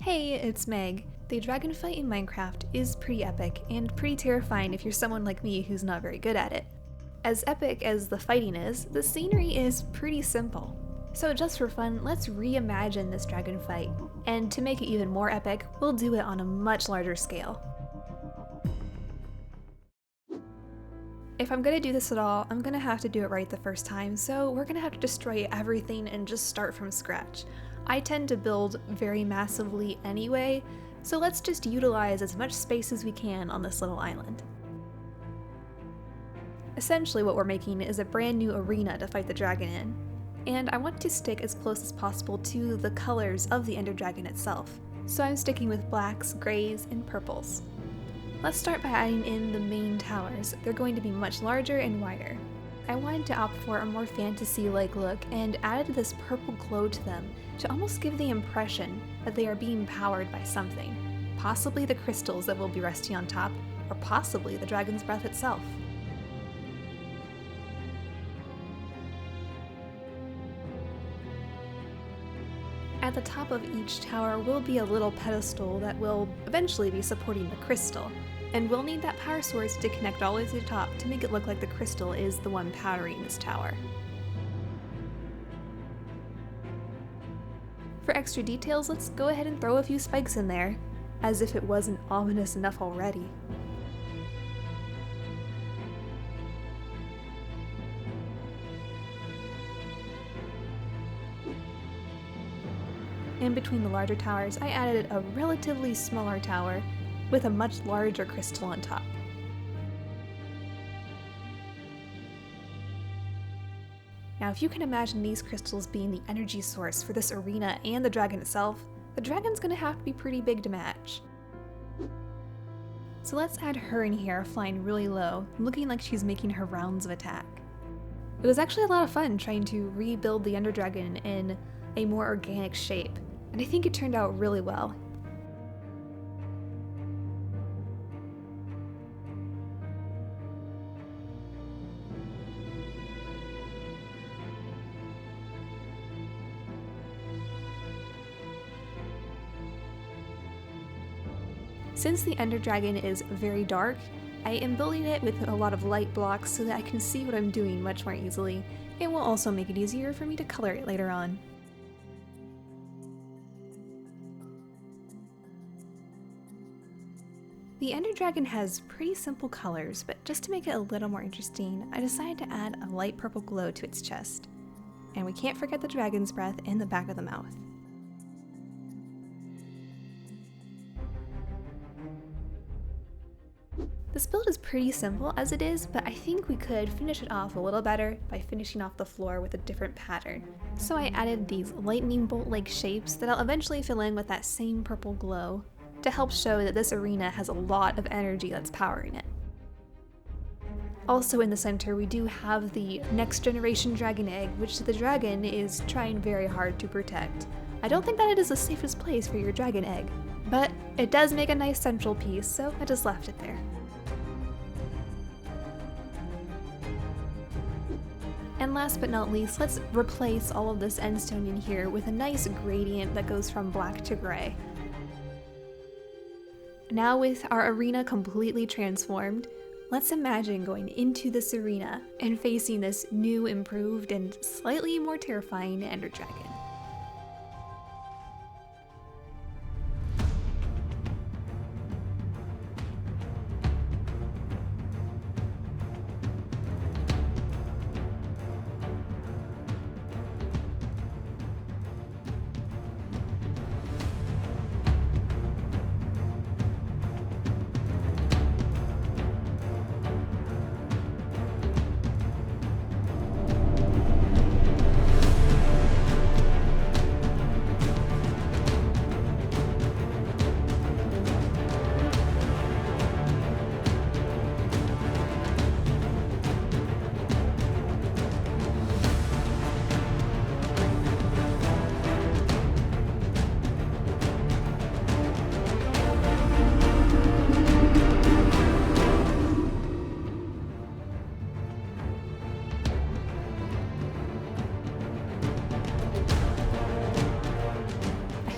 Hey, it's Meg. The dragon fight in Minecraft is pretty epic, and pretty terrifying if you're someone like me who's not very good at it. As epic as the fighting is, the scenery is pretty simple. So just for fun, let's reimagine this dragon fight, and to make it even more epic, we'll do it on a much larger scale. If I'm gonna do this at all, I'm gonna have to do it right the first time, so we're gonna have to destroy everything and just start from scratch. I tend to build very massively anyway, so let's just utilize as much space as we can on this little island. Essentially what we're making is a brand new arena to fight the dragon in, and I want to stick as close as possible to the colors of the Ender Dragon itself, so I'm sticking with blacks, grays, and purples. Let's start by adding in the main towers. They're going to be much larger and wider. I wanted to opt for a more fantasy-like look and added this purple glow to them to almost give the impression that they are being powered by something. Possibly the crystals that will be resting on top, or possibly the dragon's breath itself. At the top of each tower will be a little pedestal that will eventually be supporting the crystal, and we'll need that power source to connect all the way to the top to make it look like the crystal is the one powering this tower. For extra details, let's go ahead and throw a few spikes in there, as if it wasn't ominous enough already. In between the larger towers, I added a relatively smaller tower with a much larger crystal on top. Now, if you can imagine these crystals being the energy source for this arena and the dragon itself, the dragon's gonna have to be pretty big to match. So let's add her in here, flying really low, looking like she's making her rounds of attack. It was actually a lot of fun trying to rebuild the Ender Dragon in a more organic shape, and I think it turned out really well. Since the Ender Dragon is very dark, I am building it with a lot of light blocks so that I can see what I'm doing much more easily. It will also make it easier for me to color it later on. The Ender Dragon has pretty simple colors, but just to make it a little more interesting, I decided to add a light purple glow to its chest. And we can't forget the dragon's breath in the back of the mouth. This build is pretty simple as it is, but I think we could finish it off a little better by finishing off the floor with a different pattern. So I added these lightning bolt-like shapes that I'll eventually fill in with that same purple glow to help show that this arena has a lot of energy that's powering it. Also in the center we do have the next generation dragon egg, which the dragon is trying very hard to protect. I don't think that it is the safest place for your dragon egg, but it does make a nice central piece, so I just left it there. And last but not least, let's replace all of this endstone in here with a nice gradient that goes from black to gray. Now with our arena completely transformed, let's imagine going into this arena and facing this new, improved, and slightly more terrifying Ender Dragon.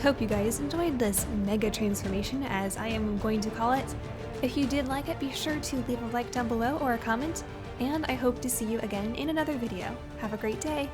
hope you guys enjoyed this mega transformation, as I am going to call it. If you did like it, be sure to leave a like down below or a comment, and I hope to see you again in another video. Have a great day!